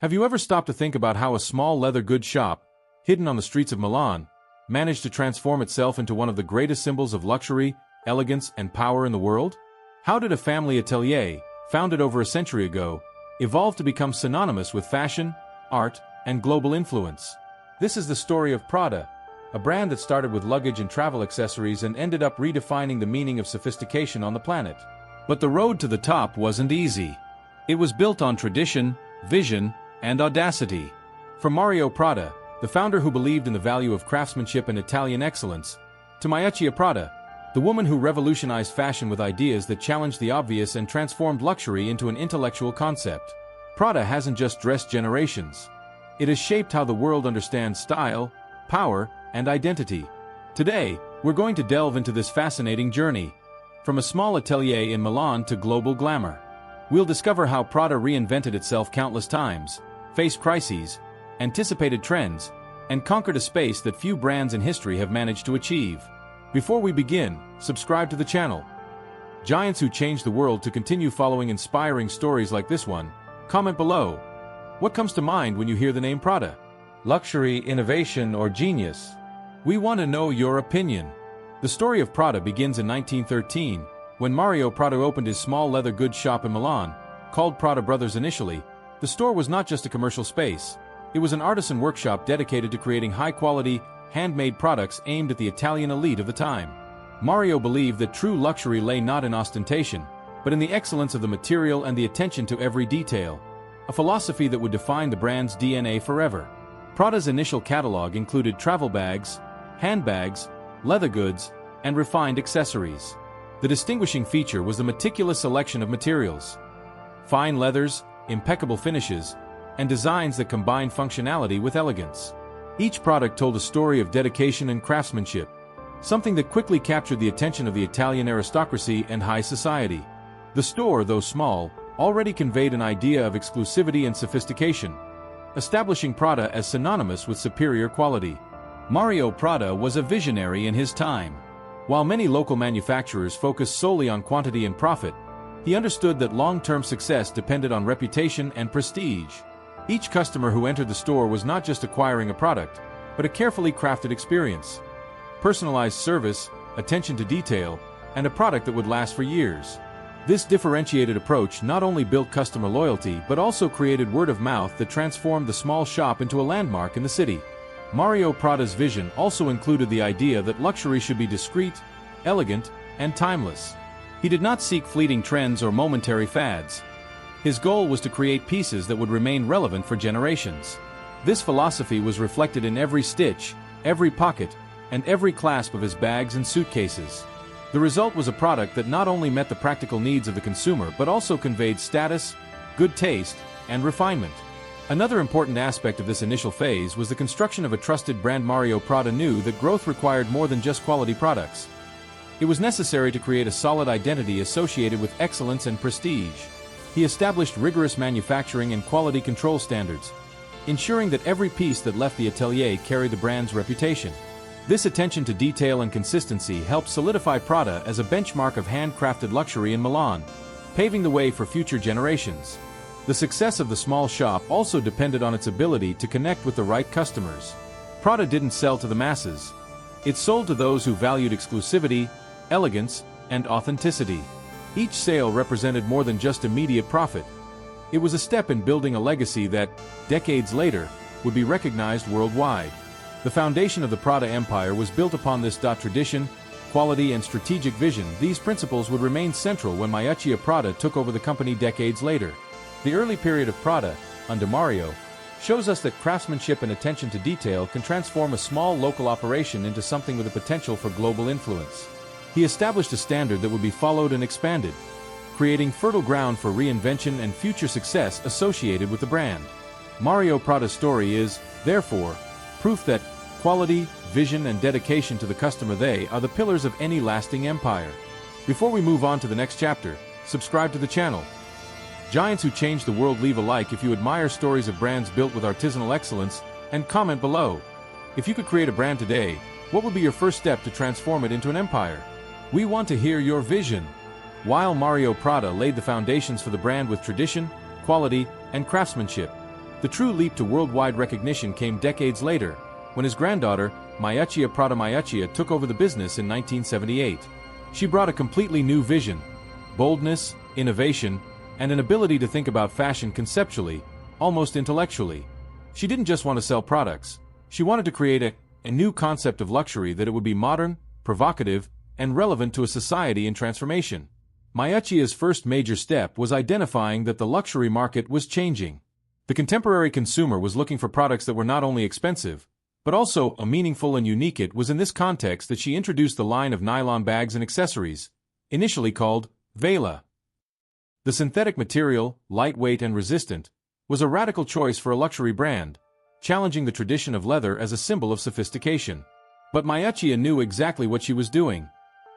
Have you ever stopped to think about how a small leather goods shop, hidden on the streets of Milan, managed to transform itself into one of the greatest symbols of luxury, elegance, and power in the world? How did a family atelier, founded over a century ago, evolve to become synonymous with fashion, art, and global influence? This is the story of PRADA, a brand that started with luggage and travel accessories and ended up redefining the meaning of sophistication on the planet. But the road to the top wasn't easy. It was built on tradition, vision, and audacity. From Mario Prada, the founder who believed in the value of craftsmanship and Italian excellence, to Miuccia Prada, the woman who revolutionized fashion with ideas that challenged the obvious and transformed luxury into an intellectual concept. Prada hasn't just dressed generations. It has shaped how the world understands style, power, and identity. Today, we're going to delve into this fascinating journey. From a small atelier in Milan to global glamour. We'll discover how Prada reinvented itself countless times, faced crises, anticipated trends, and conquered a space that few brands in history have managed to achieve. Before we begin, subscribe to the channel. Giants who changed the world. To continue following inspiring stories like this one, comment below. What comes to mind when you hear the name Prada? Luxury, innovation, or genius? We want to know your opinion. The story of Prada begins in 1913, when Mario Prada opened his small leather goods shop in Milan, called Prada Brothers initially. The store was not just a commercial space. It was an artisan workshop dedicated to creating high-quality, handmade products aimed at the Italian elite of the time. Mario believed that true luxury lay not in ostentation, but in the excellence of the material and the attention to every detail, a philosophy that would define the brand's DNA forever. Prada's initial catalog included travel bags, handbags, leather goods, and refined accessories. The distinguishing feature was the meticulous selection of materials. Fine leathers, impeccable finishes, and designs that combined functionality with elegance. Each product told a story of dedication and craftsmanship, something that quickly captured the attention of the Italian aristocracy and high society. The store, though small, already conveyed an idea of exclusivity and sophistication, establishing Prada as synonymous with superior quality. Mario Prada was a visionary in his time. While many local manufacturers focused solely on quantity and profit, he understood that long-term success depended on reputation and prestige. Each customer who entered the store was not just acquiring a product, but a carefully crafted experience. Personalized service, attention to detail, and a product that would last for years. This differentiated approach not only built customer loyalty but also created word of mouth that transformed the small shop into a landmark in the city. Mario Prada's vision also included the idea that luxury should be discreet, elegant, and timeless. He did not seek fleeting trends or momentary fads. His goal was to create pieces that would remain relevant for generations. This philosophy was reflected in every stitch, every pocket, and every clasp of his bags and suitcases. The result was a product that not only met the practical needs of the consumer but also conveyed status, good taste, and refinement. Another important aspect of this initial phase was the construction of a trusted brand. Mario Prada knew that growth required more than just quality products. It was necessary to create a solid identity associated with excellence and prestige. He established rigorous manufacturing and quality control standards, ensuring that every piece that left the atelier carried the brand's reputation. This attention to detail and consistency helped solidify Prada as a benchmark of handcrafted luxury in Milan, paving the way for future generations. The success of the small shop also depended on its ability to connect with the right customers. Prada didn't sell to the masses. It sold to those who valued exclusivity, elegance, and authenticity. Each sale represented more than just immediate profit. It was a step in building a legacy that, decades later, would be recognized worldwide. The foundation of the Prada empire was built upon this tradition, quality, and strategic vision. These principles would remain central when Miuccia Prada took over the company decades later. The early period of Prada, under Mario, shows us that craftsmanship and attention to detail can transform a small local operation into something with a potential for global influence. He established a standard that would be followed and expanded, creating fertile ground for reinvention and future success associated with the brand. Mario Prada's story is, therefore, proof that quality, vision, and dedication to the customer, they are the pillars of any lasting empire. Before we move on to the next chapter, subscribe to the channel. Giants who changed the world. Leave a like if you admire stories of brands built with artisanal excellence, and comment below. If you could create a brand today, what would be your first step to transform it into an empire? We want to hear your vision. While Mario Prada laid the foundations for the brand with tradition, quality, and craftsmanship, The true leap to worldwide recognition came decades later, when his granddaughter, Prada took over the business in 1978. She brought a completely new vision, boldness, innovation, and an ability to think about fashion conceptually, almost intellectually. She didn't just want to sell products. She wanted to create a new concept of luxury that it would be modern, provocative, and relevant to a society in transformation. Miuccia's first major step was identifying that the luxury market was changing. The contemporary consumer was looking for products that were not only expensive, but also meaningful and unique. It was in this context that she introduced the line of nylon bags and accessories, initially called Vela. The synthetic material, lightweight and resistant, was a radical choice for a luxury brand, challenging the tradition of leather as a symbol of sophistication. But Miuccia knew exactly what she was doing,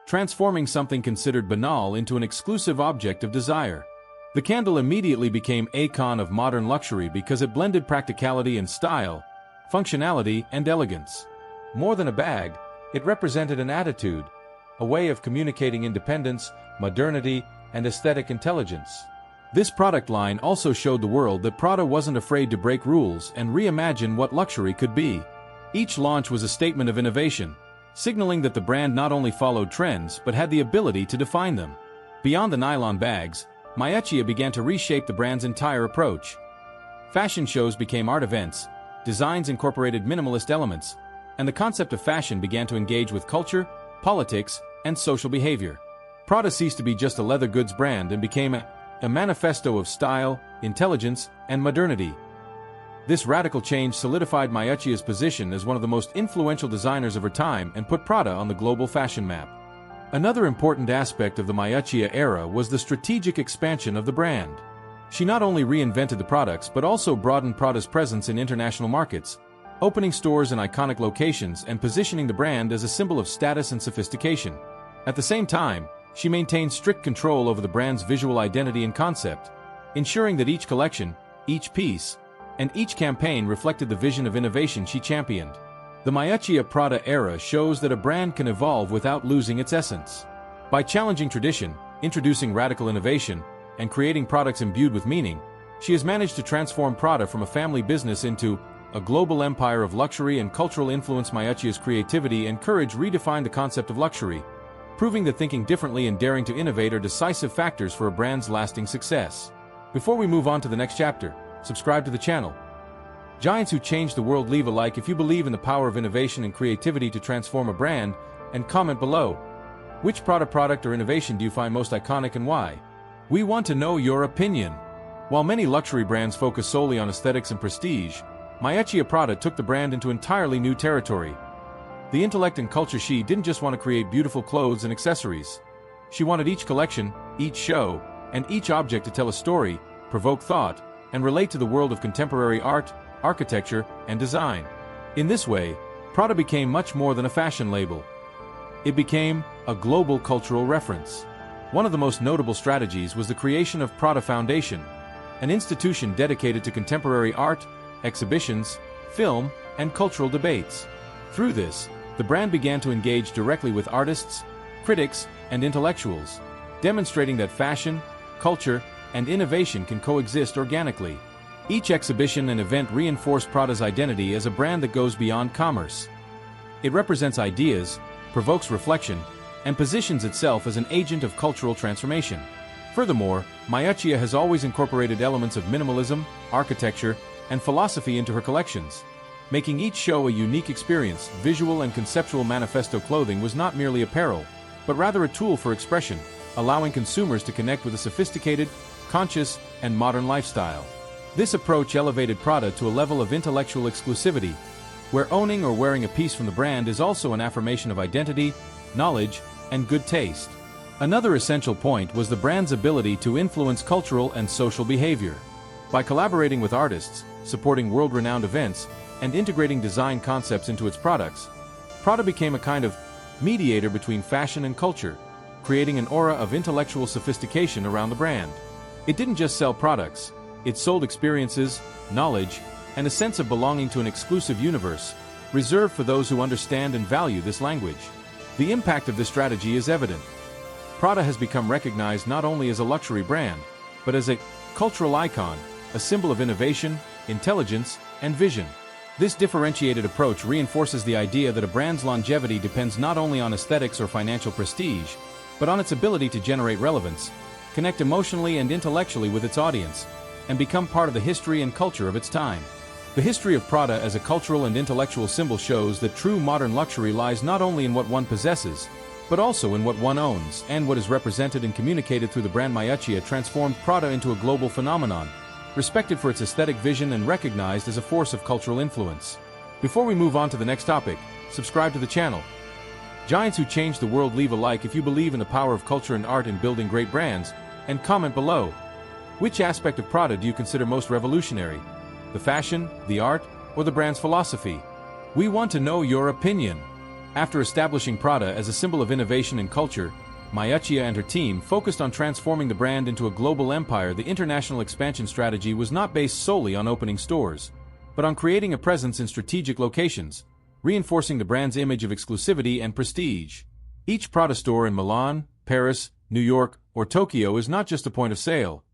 transforming something considered banal into an exclusive object of desire. The candle immediately became an icon of modern luxury because it blended practicality and style, functionality and elegance. More than a bag, it represented an attitude, a way of communicating independence, modernity, and aesthetic intelligence. This product line also showed the world that Prada wasn't afraid to break rules and reimagine what luxury could be. Each launch was a statement of innovation, signaling that the brand not only followed trends but had the ability to define them. Beyond the nylon bags, Miuccia began to reshape the brand's entire approach. Fashion shows became art events, designs incorporated minimalist elements, and the concept of fashion began to engage with culture, politics, and social behavior. Prada ceased to be just a leather goods brand and became a manifesto of style, intelligence, and modernity. This radical change solidified Miuccia's position as one of the most influential designers of her time and put Prada on the global fashion map. Another important aspect of the Miuccia era was the strategic expansion of the brand. She not only reinvented the products but also broadened Prada's presence in international markets, opening stores in iconic locations and positioning the brand as a symbol of status and sophistication. At the same time, she maintained strict control over the brand's visual identity and concept, ensuring that each collection, each piece, and each campaign reflected the vision of innovation she championed. The Miuccia Prada era shows that a brand can evolve without losing its essence. By challenging tradition, introducing radical innovation, and creating products imbued with meaning, she has managed to transform Prada from a family business into a global empire of luxury and cultural influence. Miuccia's creativity and courage redefined the concept of luxury, proving that thinking differently and daring to innovate are decisive factors for a brand's lasting success. Before we move on to the next chapter, subscribe to the channel. Giants who change the world, leave a like if you believe in the power of innovation and creativity to transform a brand, and comment below. Which Prada product or innovation do you find most iconic and why? We want to know your opinion. While many luxury brands focus solely on aesthetics and prestige, Miuccia Prada took the brand into entirely new territory. The intellect and culture. She didn't just want to create beautiful clothes and accessories. She wanted each collection, each show, and each object to tell a story, provoke thought, and relate to the world of contemporary art, architecture, and design. In this way, Prada became much more than a fashion label. It became a global cultural reference. One of the most notable strategies was the creation of Prada Foundation, an institution dedicated to contemporary art, exhibitions, film, and cultural debates. Through this, the brand began to engage directly with artists, critics, and intellectuals, demonstrating that fashion, culture, and innovation can coexist organically. Each exhibition and event reinforced Prada's identity as a brand that goes beyond commerce. It represents ideas, provokes reflection, and positions itself as an agent of cultural transformation. Furthermore, Miuccia has always incorporated elements of minimalism, architecture, and philosophy into her collections, making each show a unique experience. Visual and conceptual manifesto clothing was not merely apparel, but rather a tool for expression, allowing consumers to connect with a sophisticated, conscious, and modern lifestyle. This approach elevated Prada to a level of intellectual exclusivity, where owning or wearing a piece from the brand is also an affirmation of identity, knowledge, and good taste. Another essential point was the brand's ability to influence cultural and social behavior. By collaborating with artists, supporting world-renowned events, and integrating design concepts into its products, Prada became a kind of mediator between fashion and culture, creating an aura of intellectual sophistication around the brand. It didn't just sell products, it sold experiences, knowledge, and a sense of belonging to an exclusive universe, reserved for those who understand and value this language. The impact of this strategy is evident. Prada has become recognized not only as a luxury brand, but as a cultural icon, a symbol of innovation, intelligence, and vision. This differentiated approach reinforces the idea that a brand's longevity depends not only on aesthetics or financial prestige, but on its ability to generate relevance, connect emotionally and intellectually with its audience, and become part of the history and culture of its time. The history of Prada as a cultural and intellectual symbol shows that true modern luxury lies not only in what one possesses, but also in what one owns, and what is represented and communicated through the brand. Miuccia transformed Prada into a global phenomenon, respected for its aesthetic vision and recognized as a force of cultural influence. Before we move on to the next topic, subscribe to the channel. Giants who change the world, leave a like if you believe in the power of culture and art in building great brands, and comment below. Which aspect of Prada do you consider most revolutionary? The fashion, the art, or the brand's philosophy? We want to know your opinion. After establishing Prada as a symbol of innovation and culture, Miuccia and her team focused on transforming the brand into a global empire. The international expansion strategy was not based solely on opening stores, but on creating a presence in strategic locations, reinforcing the brand's image of exclusivity and prestige. Each Prada store in Milan, Paris, New York, or Tokyo is not just a point of sale.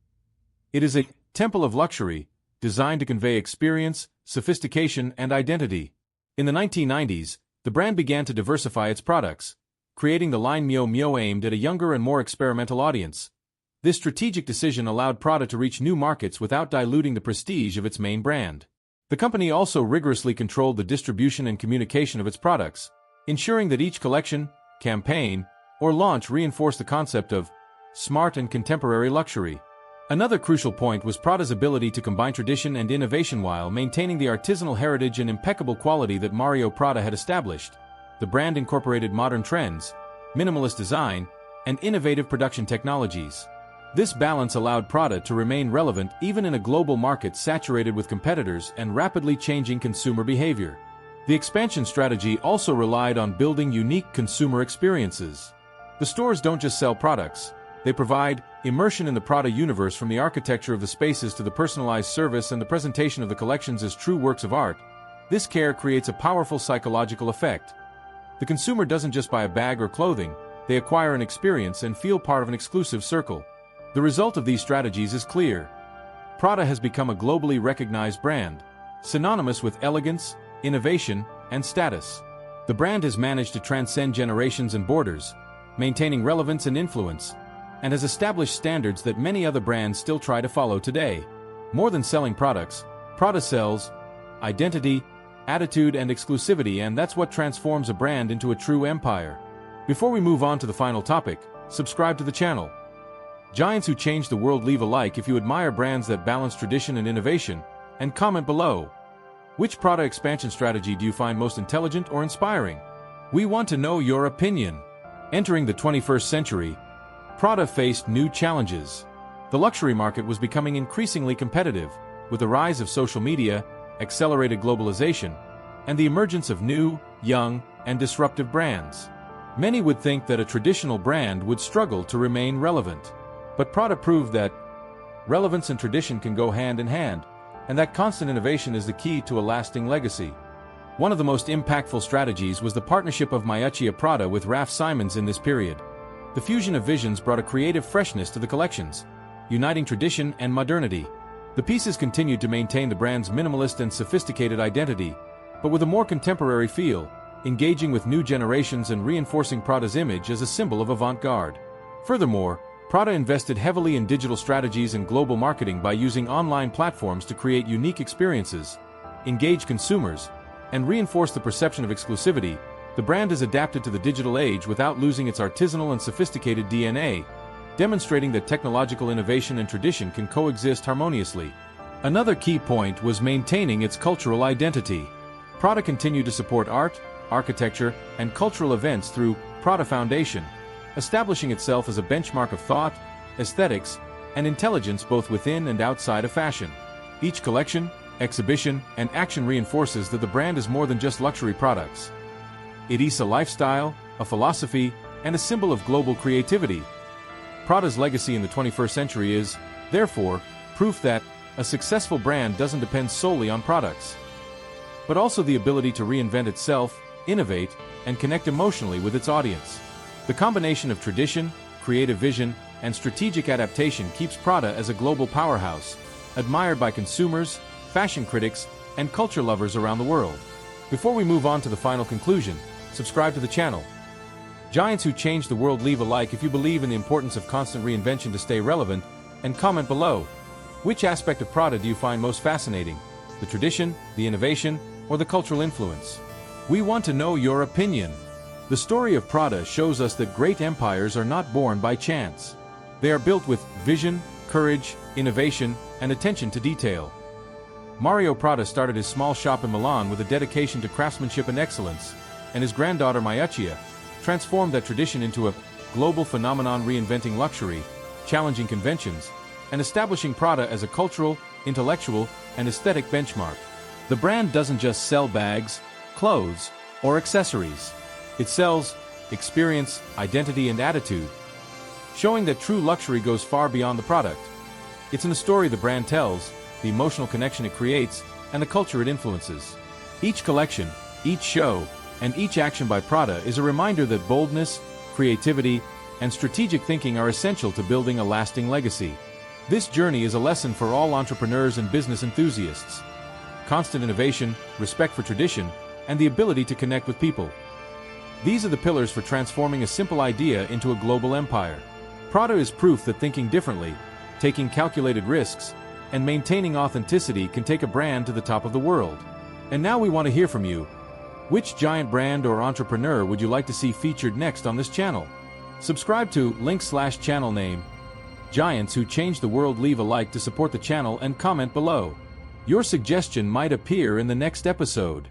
It is a temple of luxury, designed to convey experience, sophistication, and identity. In the 1990s, the brand began to diversify its products, creating the line Miu Miu aimed at a younger and more experimental audience. This strategic decision allowed Prada to reach new markets without diluting the prestige of its main brand. The company also rigorously controlled the distribution and communication of its products, ensuring that each collection, campaign, or launch reinforced the concept of smart and contemporary luxury. Another crucial point was Prada's ability to combine tradition and innovation while maintaining the artisanal heritage and impeccable quality that Mario Prada had established. The brand incorporated modern trends, minimalist design, and innovative production technologies. This balance allowed Prada to remain relevant even in a global market saturated with competitors and rapidly changing consumer behavior. The expansion strategy also relied on building unique consumer experiences. The stores don't just sell products, they provide immersion in the Prada universe. From the architecture of the spaces to the personalized service and the presentation of the collections as true works of art. This care creates a powerful psychological effect. The consumer doesn't just buy a bag or clothing, they acquire an experience and feel part of an exclusive circle. The result of these strategies is clear. Prada has become a globally recognized brand, synonymous with elegance, innovation, and status. The brand has managed to transcend generations and borders, maintaining relevance and influence, and has established standards that many other brands still try to follow today. More than selling products, Prada sells identity, attitude, and exclusivity, and that's what transforms a brand into a true empire. Before we move on to the final topic, subscribe to the channel. Giants who change the world, leave a like if you admire brands that balance tradition and innovation, and comment below. Which Prada expansion strategy do you find most intelligent or inspiring? We want to know your opinion. Entering the 21st century, Prada faced new challenges. The luxury market was becoming increasingly competitive, with the rise of social media, accelerated globalization, and the emergence of new, young, and disruptive brands. Many would think that a traditional brand would struggle to remain relevant. But Prada proved that relevance and tradition can go hand in hand, and that constant innovation is the key to a lasting legacy. One of the most impactful strategies was the partnership of Miuccia Prada with Raf Simons in this period. The fusion of visions brought a creative freshness to the collections, uniting tradition and modernity. The pieces continued to maintain the brand's minimalist and sophisticated identity, but with a more contemporary feel, engaging with new generations and reinforcing Prada's image as a symbol of avant-garde. Furthermore, Prada invested heavily in digital strategies and global marketing by using online platforms to create unique experiences, engage consumers, and reinforce the perception of exclusivity. The brand has adapted to the digital age without losing its artisanal and sophisticated DNA, demonstrating that technological innovation and tradition can coexist harmoniously. Another key point was maintaining its cultural identity. Prada continued to support art, architecture, and cultural events through Prada Foundation, establishing itself as a benchmark of thought, aesthetics, and intelligence both within and outside of fashion. Each collection, exhibition, and action reinforces that the brand is more than just luxury products. It is a lifestyle, a philosophy, and a symbol of global creativity. Prada's legacy in the 21st century is, therefore, proof that a successful brand doesn't depend solely on products, but also the ability to reinvent itself, innovate, and connect emotionally with its audience. The combination of tradition, creative vision, and strategic adaptation keeps Prada as a global powerhouse, admired by consumers, fashion critics, and culture lovers around the world. Before we move on to the final conclusion, subscribe to the channel. Giants who change the world, leave a like if you believe in the importance of constant reinvention to stay relevant, and comment below. Which aspect of Prada do you find most fascinating? The tradition, the innovation, or the cultural influence? We want to know your opinion. The story of Prada shows us that great empires are not born by chance. They are built with vision, courage, innovation, and attention to detail. Mario Prada started his small shop in Milan with a dedication to craftsmanship and excellence, and his granddaughter Miuccia transformed that tradition into a global phenomenon, reinventing luxury, challenging conventions, and establishing Prada as a cultural, intellectual, and aesthetic benchmark. The brand doesn't just sell bags, clothes, or accessories. It sells experience, identity, and attitude, showing that true luxury goes far beyond the product. It's in the story the brand tells, the emotional connection it creates, and the culture it influences. Each collection, each show, and each action by Prada is a reminder that boldness, creativity, and strategic thinking are essential to building a lasting legacy. This journey is a lesson for all entrepreneurs and business enthusiasts. Constant innovation, respect for tradition, and the ability to connect with people. These are the pillars for transforming a simple idea into a global empire. Prada is proof that thinking differently, taking calculated risks, and maintaining authenticity can take a brand to the top of the world. And now we want to hear from you. Which giant brand or entrepreneur would you like to see featured next on this channel? Subscribe to /channel name. Giants who change the world, leave a like to support the channel and comment below. Your suggestion might appear in the next episode.